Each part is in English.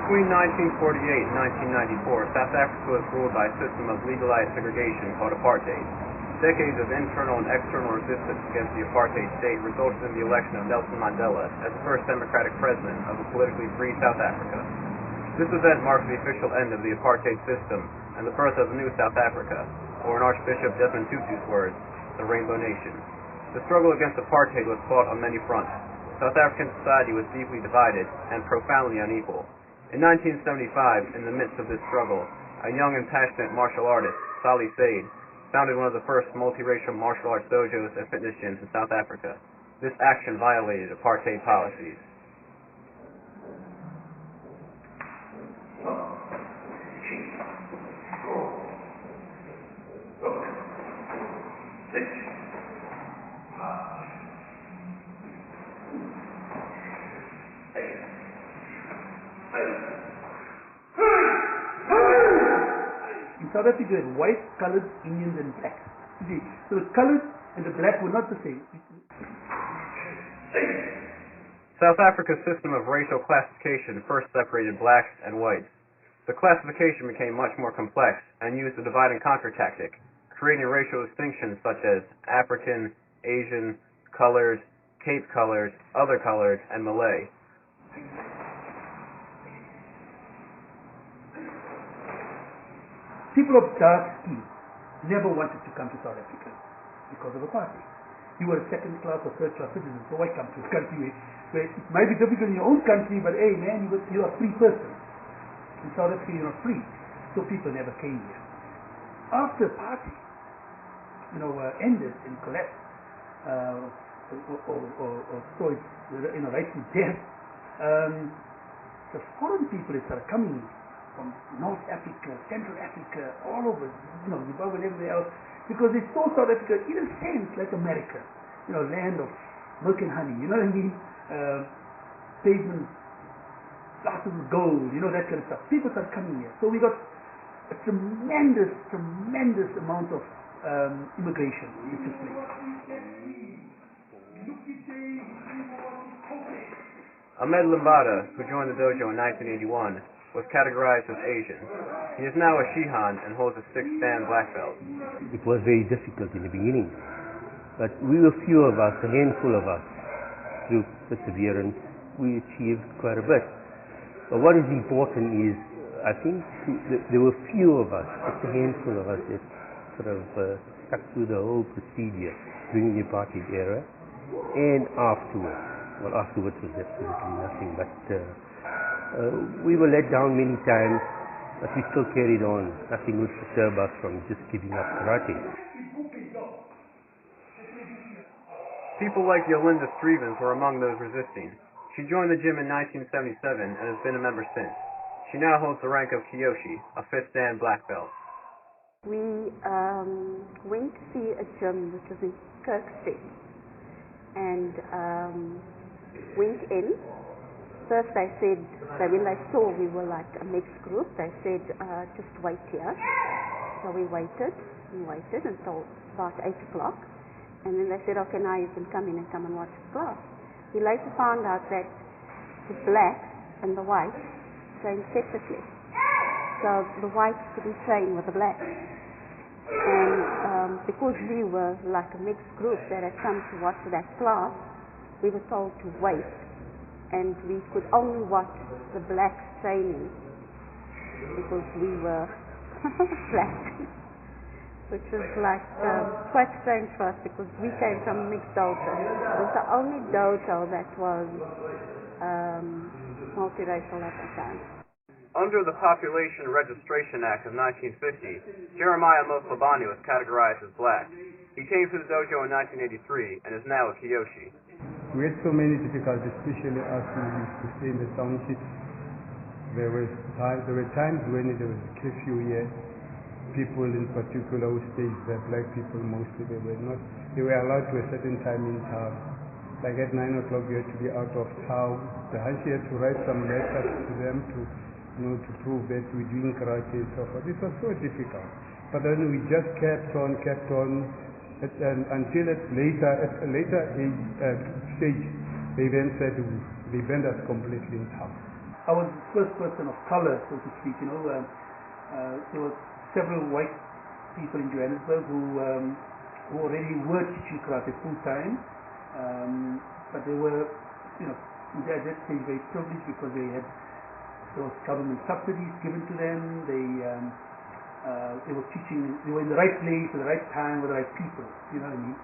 Between 1948 and 1994, South Africa was ruled by a system of legalized segregation called apartheid. Decades of internal and external resistance against the apartheid state resulted in the election of Nelson Mandela as the first democratic president of a politically free South Africa. This event marked the official end of the apartheid system and the birth of a new South Africa, or in Archbishop Desmond Tutu's words, the Rainbow Nation. The struggle against apartheid was fought on many fronts. South African society was deeply divided and profoundly unequal. In 1975, in the midst of this struggle, a young and passionate martial artist, Sally Said, founded one of the first multiracial martial arts dojos and fitness gyms in South Africa. This action violated apartheid policies. South Africa had white, coloured, Indians and black. You see, so the coloured and the black were not the same. South Africa's system of racial classification first separated blacks and whites. The classification became much more complex and used the divide and conquer tactic, creating racial distinctions such as African, Asian, colored, Cape colored, other colored, and Malay. People of dark skin never wanted to come to South Africa because of apartheid. You were a second class or third class citizen, so why come to a country where it might be difficult in your own country, but hey man, you're a free person. In South Africa you're not free, so people never came here. After apartheid, ended and collapsed, or saw its rightful death, the foreign people started coming from North Africa, Central Africa, all over, Zimbabwe and everywhere else, because they saw South Africa in a sense like America, land of milk and honey, you know what I mean? Pavement, lots of gold, that kind of stuff. People started coming here. So we got a tremendous amount of immigration which took place. Ahmed Limbada, who joined the dojo in 1981, was categorized as Asian. He is now a Shihan and holds a 6th Dan black belt. It was very difficult in the beginning, but we were few of us, a handful of us. Through perseverance, we achieved quite a bit. But what is important is, I think there were few of us, just a handful of us, that sort of stuck through the whole procedure during the apartheid era and afterwards. Well, afterwards was absolutely nothing, but we were let down many times, but we still carried on. Nothing would disturb us from just giving up karate. People like Yolinda Strevens were among those resisting. She joined the gym in 1977 and has been a member since. She now holds the rank of Kyoshi, a 5th Dan black belt. We went to see a gym which was in Kirkstead and went in. First they said, when they saw we were like a mixed group, they said, just wait here. So we waited until about 8 o'clock. And then they said, okay, now you can come in and watch the class. We later found out that the blacks and the whites trained separately. So the whites couldn't train with the blacks. And because we were like a mixed group that had come to watch that class, we were told to wait. And we could only watch the blacks training because we were black, which was like quite strange for us because we came from a mixed dojo. It was the only dojo that was multiracial at the time. Under the Population Registration Act of 1950, Jeremiah Moslabani was categorized as black. He came to the dojo in 1983 and is now a Kyoshi. We had so many difficulties, especially as we used to stay in the townships. There were times when there was a curfew here. People in particular who stayed there, black people mostly, they were allowed to a certain time in town. Like at 9 o'clock you had to be out of town. The Hanshi had to write some letters to them to prove that we're doing karate and so forth. It was so difficult. But then we just kept on, until at a later stage, they then said they banned us completely in town. I was the first person of color, so to speak. There were several white people in Johannesburg who already were teaching karate full time, but they were, at that stage very privileged because there was government subsidies given to them. They were teaching. They were in the right place at the right time with the right people. You know what I mean?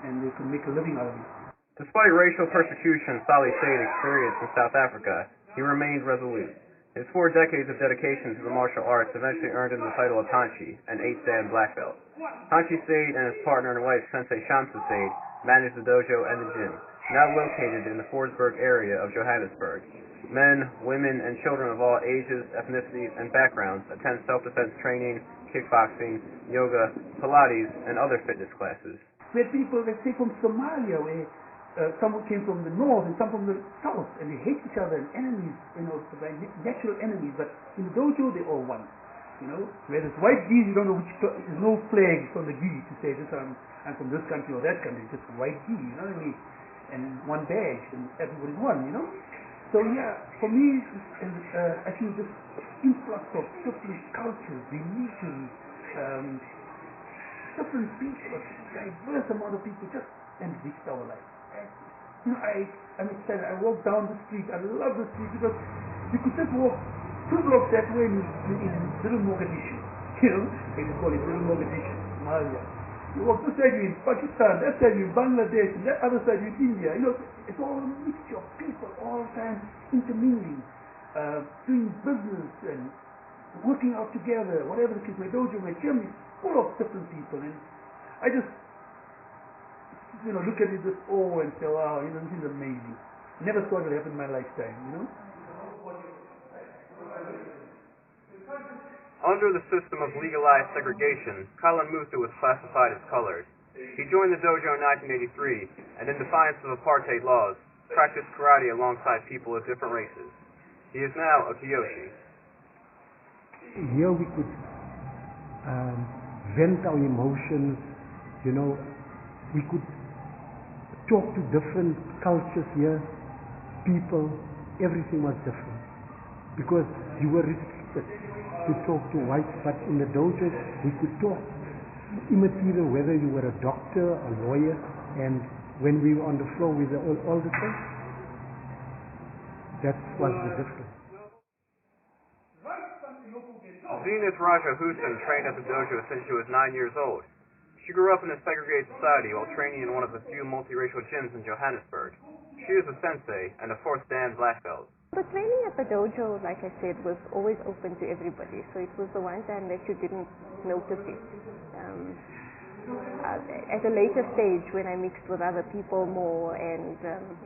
And they could make a living out of it. Despite racial persecution Sali Said experienced in South Africa, he remained resolute. His 4 decades of dedication to the martial arts eventually earned him the title of Hanshi, an 8th-dan black belt. Hanshi Said and his partner and wife Sensei Shamsa Said manage the dojo and the gym, now located in the Forsberg area of Johannesburg. Men, women, and children of all ages, ethnicities, and backgrounds attend self-defense training, kickboxing, yoga, Pilates, and other fitness classes. We had people, let's say, from Somalia, where some came from the north and some from the south, and they hate each other and enemies, natural enemies, but in the dojo they're all one. Where there's white gis, you don't know there's no flag on the gi to say this I'm from this country or that country, just white gi, you know what I mean? And one badge, and everybody's one, So yeah, for me, I feel this influx of different cultures, religions, different people, a diverse amount of people just enriched our life. I'm excited. I walk down the street. I love the street because you could just walk 2 blocks that way in Little Mogadishu. They just call it Little Mogadishu, Somalia. You walk this side, you're in Pakistan, that side you're in Bangladesh, and that other side you're in India. It's all a mixture of people all the time intermingling, doing business and working out together, whatever the case. My dojo, my gym is full of different people, and I just look at it with awe and say, wow, this is amazing. Never thought it would happen in my lifetime, Under the system of legalized segregation, Colin Moothoo was classified as colored. He joined the dojo in 1983, and in defiance of apartheid laws, practiced karate alongside people of different races. He is now a Kyoshi. Here we could vent our emotions, we could talk to different cultures here, people, everything was different. Because you were restricted to talk to whites, but in the dojo we could talk immaterial, whether you were a doctor, a lawyer, and when we were on the floor we were all the same. That was the difference. Zeenat Rajah Hoosen trained at the dojo since she was 9 years old. She grew up in a segregated society while training in one of the few multiracial gyms in Johannesburg. She is a sensei and a 4th-dan black belt. The training at the dojo, like I said, was always open to everybody, so it was the one time that you didn't notice it. At a later stage, when I mixed with other people more and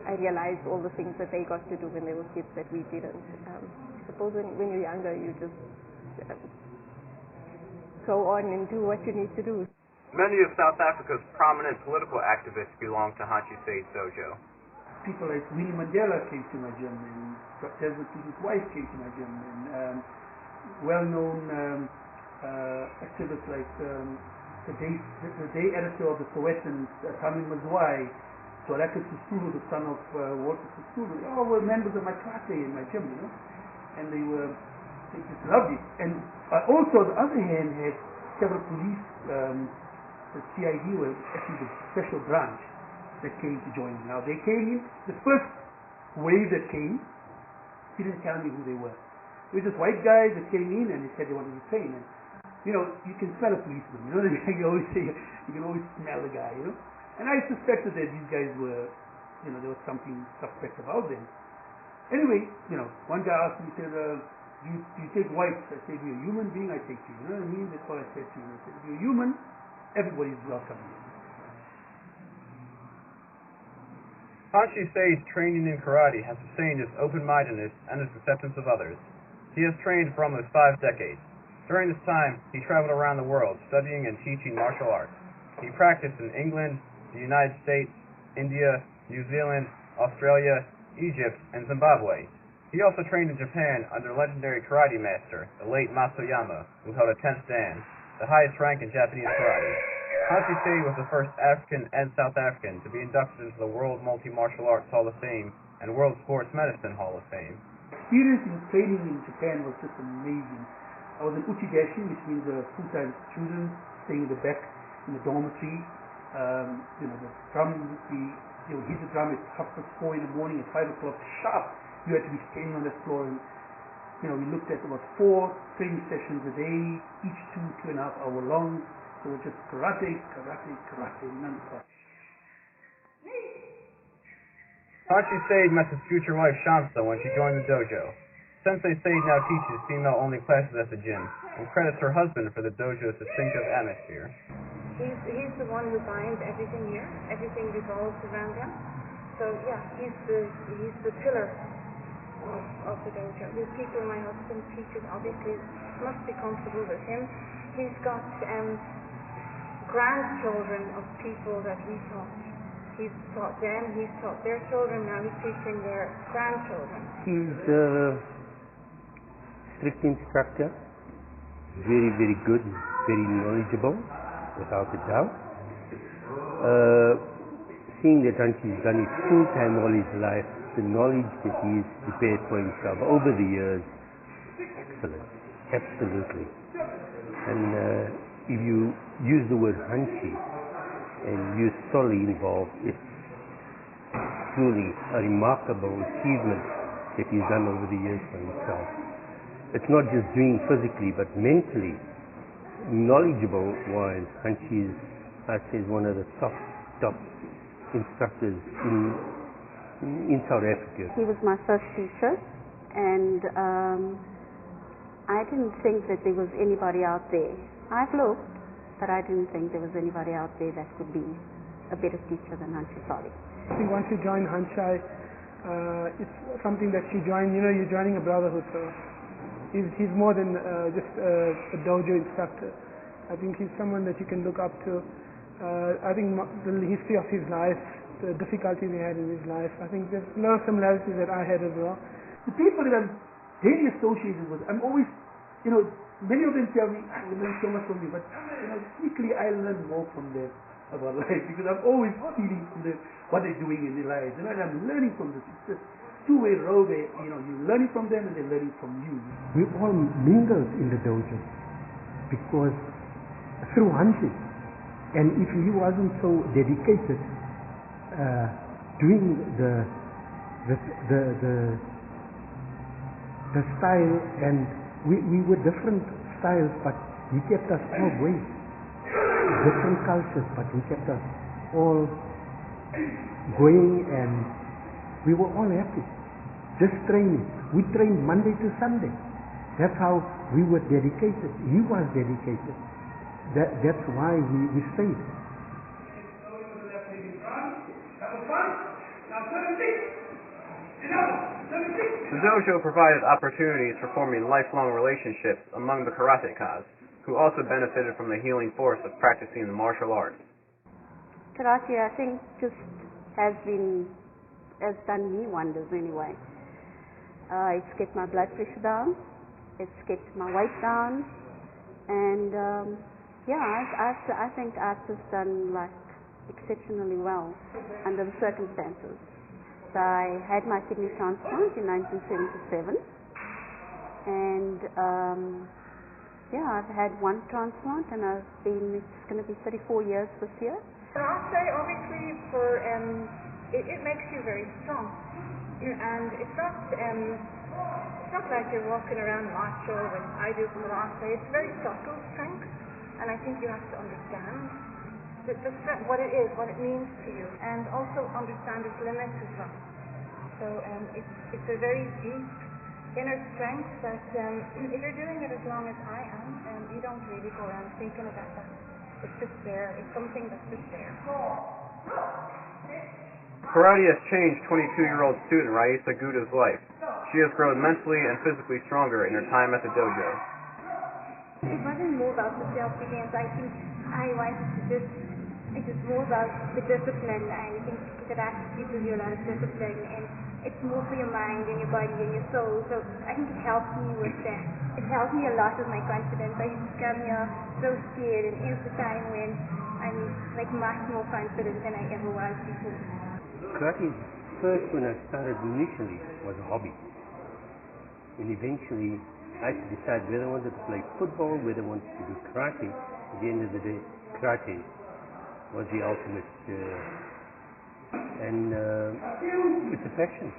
I realized all the things that they got to do when they were kids that we didn't. I suppose when you're younger, you just go on and do what you need to do. Many of South Africa's prominent political activists belong to Hanshi Said's dojo. People like Winnie Mandela came to my gym, and Desmond Tutu's wife came to my gym, and well-known activists like the day editor of the Sowetan, Tami Mazwai, Swaleka Sisulu, the son of Walter Sisulu. They all were members of my class in my gym, and they just loved it. And also, on the other hand, had several police. The CID was actually the special branch that came to join me. Now they came in, the first wave that came, he didn't tell me who they were. It was just white guys that came in and they said they wanted to train. And you can smell a policeman, you always say, you can always smell the guy, And I suspected that these guys were, there was something suspect about them. Anyway, one guy asked me, he said, do you take whites? I said, you're a human being, I take you. You know what I mean? That's what I said to him. I said, if you're human, everybody's welcome. Hanshi Said's training in karate has sustained his open-mindedness and his acceptance of others. He has trained for almost 5 decades. During this time, he traveled around the world studying and teaching martial arts. He practiced in England, the United States, India, New Zealand, Australia, Egypt, and Zimbabwe. He also trained in Japan under legendary karate master, the late Matsuyama, who held a 10th dan, the highest rank in Japanese karate. Hanshi Said was the first African and South African to be inducted into the World Multi-Martial Arts Hall of Fame and World Sports Medicine Hall of Fame. experience in training in Japan was just amazing. I was in uchidashi, which means a full-time student staying in the back in the dormitory. The drum, you hit the drum at 4:30 in the morning, at 5 o'clock sharp. You had to be standing on the floor. And, we looked at about 4 training sessions a day, each 2.5 hour long. So it was just karate, non-stop. Hanshi Sage met his future wife Shamsa when she joined the dojo. Sensei Sage now teaches female-only classes at the gym and credits her husband for the dojo's distinctive atmosphere. He's the one who binds everything here. Everything revolves around him. So yeah, he's the pillar of the dojo. The people my husband teaches obviously must be comfortable with him. He's got grandchildren of people that he taught. He's taught them, he's taught their children, now he's teaching their grandchildren. He's a strict instructor, very, very good, very knowledgeable, without a doubt. Seeing that Hanshi's done it full-time all his life, the knowledge that he's prepared for himself over the years, excellent, absolutely. And if you use the word Hanshi and you're solely involved, it's truly a remarkable achievement that he's done over the years for himself. It's not just doing physically, but mentally, knowledgeable-wise, Hanshi is, I'd say, one of the top instructors in South Africa. He was my first teacher, and I didn't think that there was anybody out there. I've looked, but I didn't think there was anybody out there that could be a better teacher than Hanshi Sali. I think once you join Hanshi, it's something that you join, you're joining a brotherhood. So he's more than just a dojo instructor. I think he's someone that you can look up to. I think the history of his life, the difficulties he had in his life, I think there's a lot of similarities that I had as well. The people that I'm daily associated with, I'm always, many of them tell me, I learn so much from you, but sneakily I learn more from them about life, because I'm always feeling from them what they're doing in their lives, and I'm learning from this. It's just two-way road where, you're learning from them and they're learning from you. We all mingled in the dojo because through Hanshi, and if he wasn't so dedicated doing the style, and we were different styles, but he kept us all going. Different cultures, but he kept us all going, and we were all happy. Just training. We trained Monday to Sunday. That's how we were dedicated. He was dedicated. That's why we stayed. The dojo provided opportunities for forming lifelong relationships among the karatekas, who also benefited from the healing force of practicing the martial arts. Karate, I think, just has done me wonders anyway. It's kept my blood pressure down, it's kept my weight down, and I think I've just done exceptionally well under the circumstances. So I had my kidney transplant in 1977, and I've had one transplant, and it's going to be 34 years this year. Karate, obviously, it makes you very strong, and it's not like you're walking around macho when I do karate. It's very subtle strength, and I think you have to understand the strength, what it is, what it means to you, and also understand its limits as well. So it's a very deep inner strength that if you're doing it as long as I am, you don't really go around thinking about that. It's just there. It's something that's just there. Karate has changed 22-year-old student Raeesah Gutta's life. She has grown mentally and physically stronger in her time at the dojo. It wasn't more about the self-defense. I think I wanted to just, it was more about the discipline. I think that teaches you a lot of discipline, and it's more for your mind and your body and your soul. So I think it helped me with that. It helped me a lot with my confidence. I used to come here so scared, and it's the time when I'm much more confident than I ever was before. Karate, first when I started initially, was a hobby. And eventually, I had to decide whether I wanted to play football, whether I wanted to do karate. At the end of the day, karate was the ultimate, and it's a passion.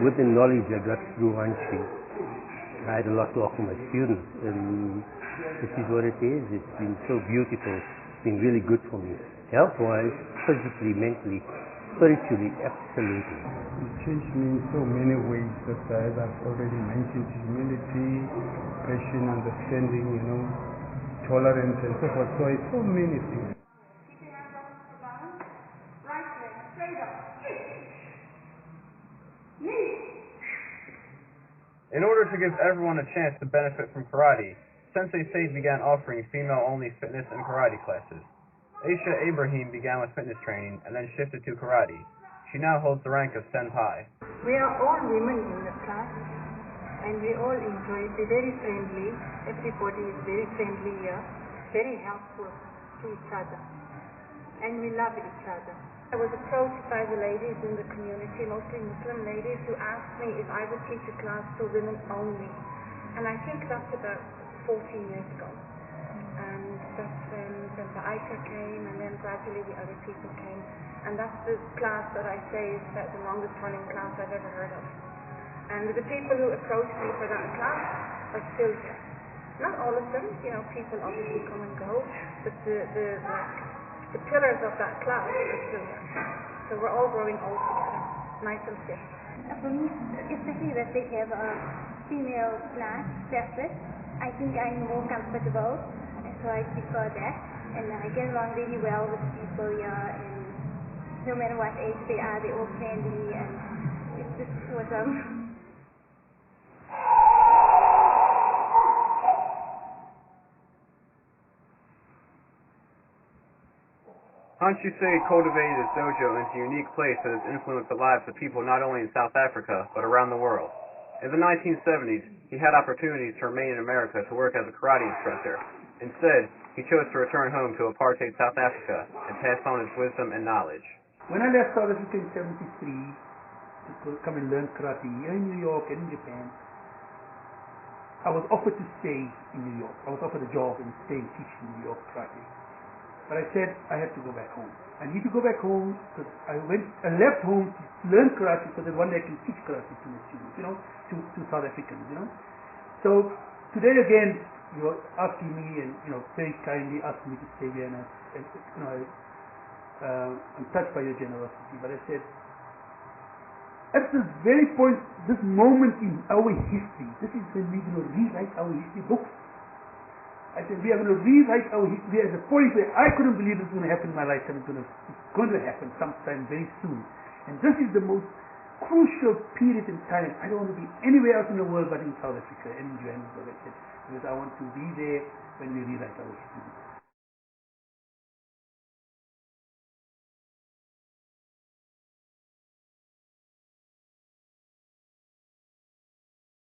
With the knowledge I got through Hanshi, I had a lot to offer my students, and this is what it is. It's been so beautiful. It's been really good for me. Health-wise, physically, mentally, spiritually, absolutely. It changed me in so many ways that as I've already mentioned, humility, passion, understanding, tolerance and so forth. So it's so many things. In order to give everyone a chance to benefit from karate, Sensei Said began offering female-only fitness and karate classes. Aisha Ebrahim began with fitness training and then shifted to karate. She now holds the rank of Senpai. We are all women in the class, and we all enjoy it. We're very friendly. Everybody is very friendly here, very helpful to each other, and we love each other. I was approached by the ladies in the community, mostly Muslim ladies, who asked me if I would teach a class for women only. And I think that's about 14 years ago. And that's when Senpai Aisha came, and then gradually the other people came. And that's the class that I say is about the longest running class I've ever heard of. And the people who approached me for that class are still here. Not all of them, people obviously come and go, but the pillars of that class are still here. So we're all growing old together, nice and fit. For me, especially that they have a female class separate, I think I'm more comfortable, and so I prefer that. And I get along really well with people here, and no matter what age they are, they're all friendly, and it's just awesome. Hanshi cultivated his dojo into a unique place that has influenced the lives of people not only in South Africa, but around the world. In the 1970s, he had opportunities to remain in America to work as a karate instructor. Instead, he chose to return home to apartheid South Africa and pass on his wisdom and knowledge. When I left South Africa in 73 to come and learn karate here in New York and in Japan, I was offered to stay in New York. I was offered a job and stay and teach in New York karate. But I said I had to go back home. I need to go back home because I left home to learn karate so that one day I can teach karate to my students, to South Africans, So today again, you are asking me and very kindly asking me to stay here, and I'm touched by your generosity. But I said, at this very point, this moment in our history, this is when we're going to rewrite our history books. I said, we are going to rewrite our history. We are at a point where I couldn't believe this was going to happen in my lifetime. It's going to happen sometime very soon. And this is the most crucial period in time. I don't want to be anywhere else in the world but in South Africa and in Johannesburg, I said, because I want to be there when we rewrite our history.